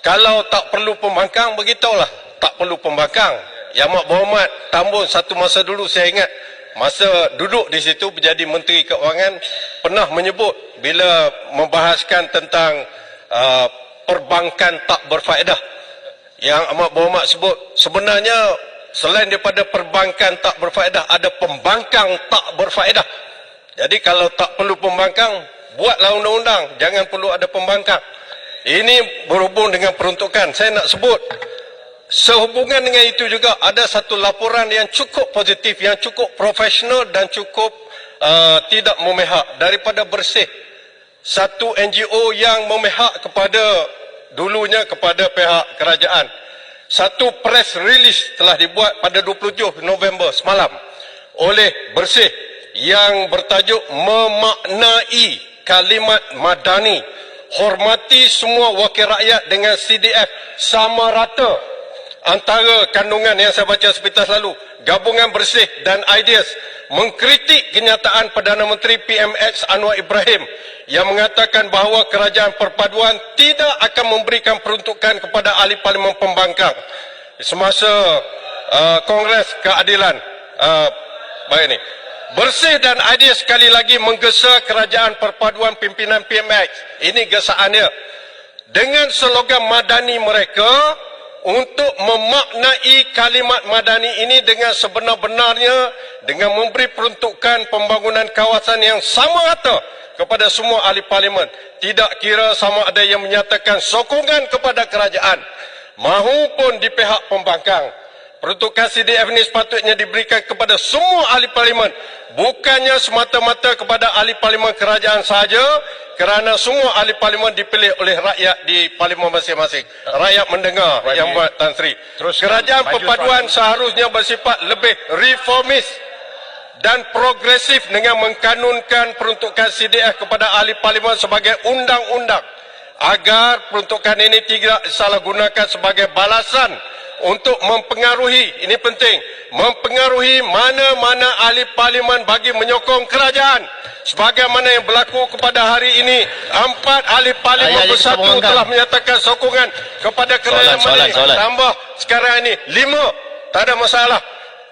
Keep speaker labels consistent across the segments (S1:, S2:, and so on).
S1: Kalau tak perlu pembangkang, beritahulah tak perlu pembangkang. Yang Mak Berhormat Tambun satu masa dulu saya ingat, masa duduk di situ menjadi Menteri Keuangan, pernah menyebut bila membahaskan tentang perbankan tak berfaedah. Yang Amat Berhormat sebut, sebenarnya selain daripada perbankan tak berfaedah, ada pembangkang tak berfaedah. Jadi kalau tak perlu pembangkang, buatlah undang-undang, jangan perlu ada pembangkang. Ini berhubung dengan peruntukan. Saya nak sebut, sehubungan dengan itu juga ada satu laporan yang cukup positif, yang cukup profesional dan cukup tidak memihak daripada Bersih. Satu NGO yang memihak dulunya kepada pihak kerajaan. Satu press release telah dibuat pada 27 November semalam oleh Bersih yang bertajuk memaknai kalimat Madani, hormati semua wakil rakyat dengan CDF sama rata. Antara kandungan yang saya baca sepintas lalu, gabungan Bersih dan Ideas mengkritik kenyataan Perdana Menteri PMX Anwar Ibrahim yang mengatakan bahawa kerajaan perpaduan tidak akan memberikan peruntukan kepada ahli parlimen pembangkang semasa Kongres Keadilan baik ini. Bersih dan Ideas sekali lagi menggesa kerajaan perpaduan pimpinan PMX. Ini gesaannya. Dengan slogan Madani mereka, untuk memaknai kalimat Madani ini dengan sebenar-benarnya, dengan memberi peruntukan pembangunan kawasan yang sama rata kepada semua ahli parlimen. Tidak kira sama ada yang menyatakan sokongan kepada kerajaan mahupun di pihak pembangkang. Peruntukan CDF ini sepatutnya diberikan kepada semua ahli parlimen, bukannya semata-mata kepada ahli parlimen kerajaan sahaja, kerana semua ahli parlimen dipilih oleh rakyat di parlimen masing-masing. Rakyat mendengar yang buat Tan Sri. Kerajaan perpaduan seharusnya bersifat lebih reformis dan progresif dengan mengkanunkan peruntukan CDF kepada ahli parlimen sebagai undang-undang, agar peruntukan ini tidak disalahgunakan sebagai balasan untuk mempengaruhi, ini penting, mempengaruhi mana-mana ahli parlimen bagi menyokong kerajaan. Sebagaimana yang berlaku kepada hari ini, 4 ahli parlimen bersatu telah menyatakan sokongan kepada kerajaan ini. Tambah sekarang ini 5, tak ada masalah.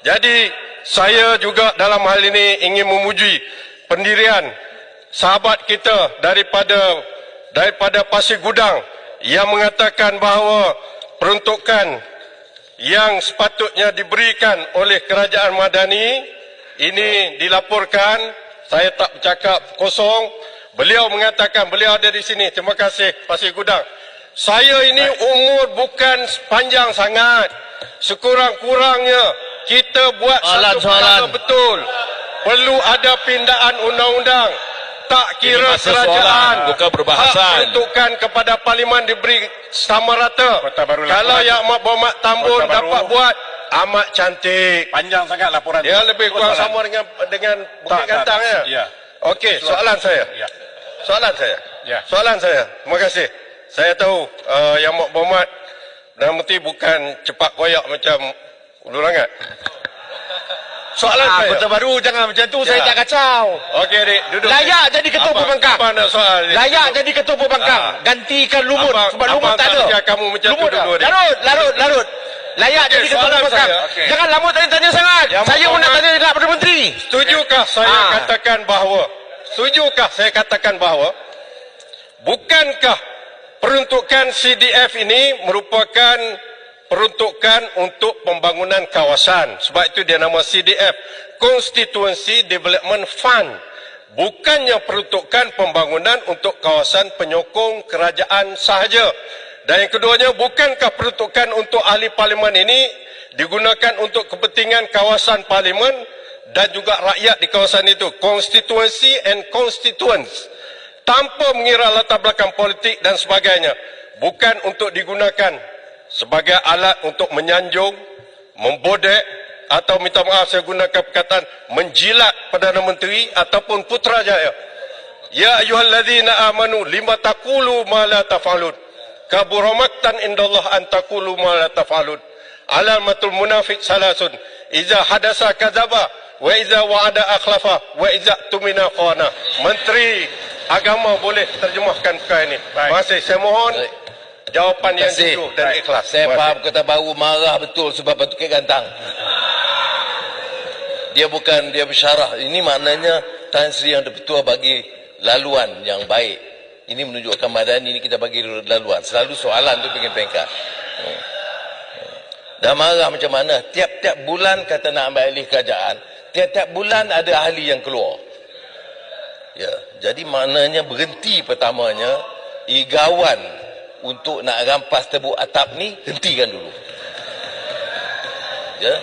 S1: Jadi saya juga dalam hal ini ingin memuji pendirian sahabat kita daripada Pasir Gudang yang mengatakan bahawa peruntukan yang sepatutnya diberikan oleh kerajaan Madani ini dilaporkan. Saya tak bercakap kosong. Beliau mengatakan, beliau ada di sini. Terima kasih Pasir Gudang. Saya ini umur bukan panjang sangat. Sekurang-kurangnya kita buat satu perkara betul. Perlu ada pindaan undang-undang. Tak kira kerajaan,
S2: bukan perbahasan.
S1: Hak peruntukan kepada parlimen diberi sama rata. Kalau yang Amat Berhormat Tambun dapat buat, amat cantik.
S3: Panjang sangat laporan.
S1: Dia lebih kurang sama dengan Bukit Gantang ya.
S3: Ya.
S1: Okey, soalan saya.
S3: Ya.
S1: Soalan saya.
S3: Ya.
S1: Soalan saya. Terima kasih. Saya tahu yang Amat Berhormat Perdana Menteri bukan cepat koyak macam Ulu Langat. Soalan saya.
S2: Kota Baru jangan macam tu, saya tak kacau.
S1: Okey, adik, duduk.
S2: Layak jadi ketua pembangkang.
S1: Apa nak soal ni?
S2: Layak jadi ketua pembangkang. Gantikan Lumut, sebab Lumut tak ada.
S1: Kamu macam
S2: Lumut
S1: tu dulu.
S2: Larut. Layak jadi ketua
S1: soalan
S2: pembangkang.
S1: saya, okey.
S2: Jangan lama tanya sangat. Saya pun nak tanya dekat Perdana Menteri.
S1: Setujukah saya katakan bahawa bukankah peruntukan CDF ini merupakan peruntukan untuk pembangunan kawasan. Sebab itu dia nama CDF, Constituency Development Fund. Bukannya peruntukan pembangunan untuk kawasan penyokong kerajaan sahaja. Dan yang keduanya, bukankah peruntukan untuk ahli parlimen ini digunakan untuk kepentingan kawasan parlimen dan juga rakyat di kawasan itu. Constituency and constituents. Tanpa mengira latar belakang politik dan sebagainya. Bukan untuk digunakan sebagai alat untuk menyanjung, membodek, atau minta maaf saya gunakan perkataan menjilat Perdana Menteri ataupun Putrajaya. Ya ayyuhallazina amanu lima taqulu ma la taf'alun. Kabura maqtan indallah an taqulu ma la taf'alun. Alamatul munafiq salasun. Iza hadasa kadzaba wa iza wa'ada akhlafa wa iza tumina khana. Menteri Agama boleh terjemahkan perkara ini. Terima kasih. Saya mohon jawapan yang
S2: Terima kasih.
S1: jujur dan ikhlas.
S2: Saya
S1: Terima
S2: faham Kota Baru marah betul sebab Batu Kek Gantang. Dia bersyarah. Ini maknanya Tan Sri yang Ketua bagi laluan yang baik. Ini menunjukkan Madani ini kita bagi laluan. Selalu soalan tu bikin pengkat. Dah marah macam mana? Tiap-tiap bulan kata nak ambil alih kerajaan. Tiap-tiap bulan ada ahli yang keluar. Ya, jadi maknanya berhenti pertamanya. Igawan untuk nak rampas tebuk atap ni, hentikan dulu. Ya.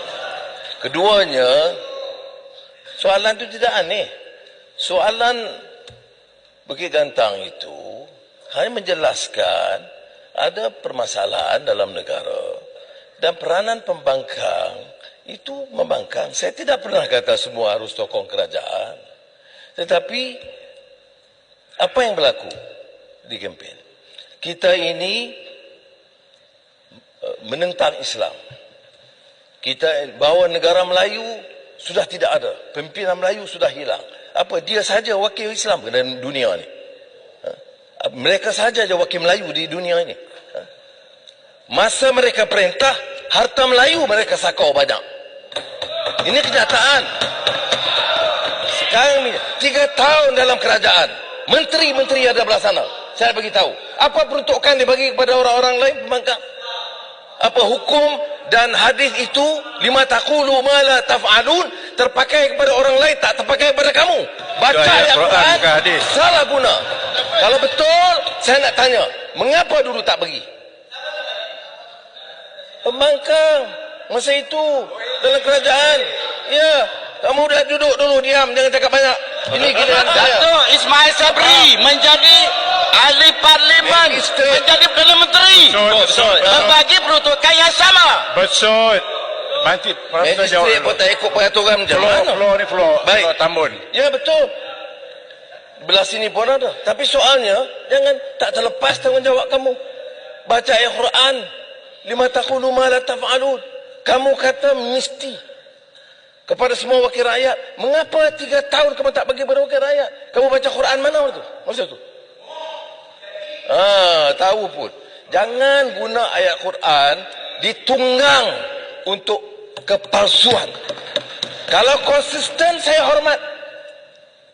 S2: Keduanya, soalan tu tidak aneh. Soalan Bukit Gantang itu hanya menjelaskan ada permasalahan dalam negara dan peranan pembangkang itu membangkang. Saya tidak pernah kata semua harus tokong kerajaan. Tetapi apa yang berlaku di kempen? Kita ini menentang Islam. Kita bawa negara Melayu sudah tidak ada. Pimpinan Melayu sudah hilang. Apa dia saja wakil Islam dalam dunia ini? Mereka saja wakil Melayu di dunia ini. Masa mereka perintah, harta Melayu mereka sakau banyak. Ini kenyataan. Sekarang ni 3 tahun dalam kerajaan, menteri-menteri ada belah sana. Saya bagi tahu. Apa peruntukan dibagi kepada orang-orang lain pembangkang? Apa hukum dan hadis itu lima taqulu ma la taf'alun terpakai kepada orang lain, tak terpakai kepada kamu. Baca ayat Quran salah guna. Kalau betul, saya nak tanya, mengapa dulu tak bagi? Pembangkang masa itu dalam kerajaan. Ya, kamu dah duduk dulu diam, jangan cakap banyak. Ini giliran saya.
S3: Datuk Ismail Sabri menjadi ahli parlimen, menjadi Perdana Menteri, berbagi peruntukan yang sama.
S4: Betul. Nanti Prasta jawab.
S2: Magistrate pun tak ikut peraturan macam mana?
S4: Floor.
S2: Baik.
S4: Floor Tambun.
S2: Ya betul. Belah sini pun ada. Tapi soalnya, jangan tak terlepas tanggungjawab kamu. Baca ayat Quran. Lima taqulu ma la taf'alun. Kamu kata mesti kepada semua wakil rakyat. Mengapa 3 tahun kamu tak bagi kepada wakil rakyat? Kamu baca Quran mana waktu tu? Masa tu? Tahu pun. Jangan guna ayat Quran ditunggang untuk kepalsuan. Kalau konsisten saya hormat.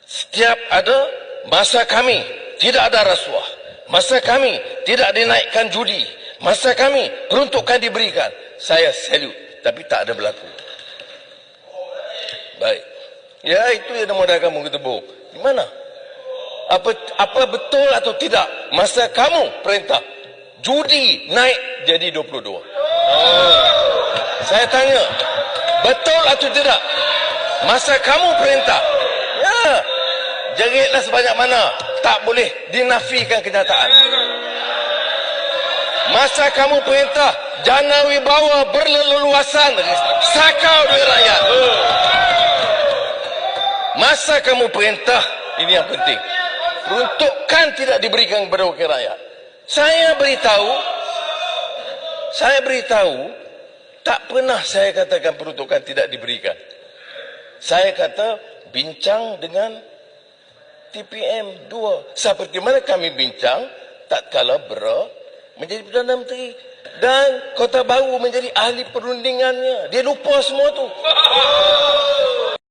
S2: Setiap ada masa kami tidak ada rasuah. Masa kami tidak dinaikkan judi. Masa kami peruntukan diberikan. Saya salute. Tapi tak ada berlaku. Baik. Ya, itu yang modal kamu ketebuk. Di mana? Apa betul atau tidak? Masa kamu perintah judi naik jadi 22. Saya tanya, betul atau tidak? Masa kamu perintah, ya, jeritlah sebanyak mana, tak boleh dinafikan kenyataan. Masa kamu perintah jana wibawa berleluasan, sakau duit rakyat. Masa kamu perintah, ini yang penting, peruntukan tidak diberikan kepada wakil rakyat. Saya beritahu, tak pernah saya katakan peruntukan tidak diberikan. Saya kata bincang dengan TPM 2. Seperti mana kami bincang tatkala Bera menjadi Perdana Menteri dan Kota Baru menjadi ahli perundingannya. Dia lupa semua tu.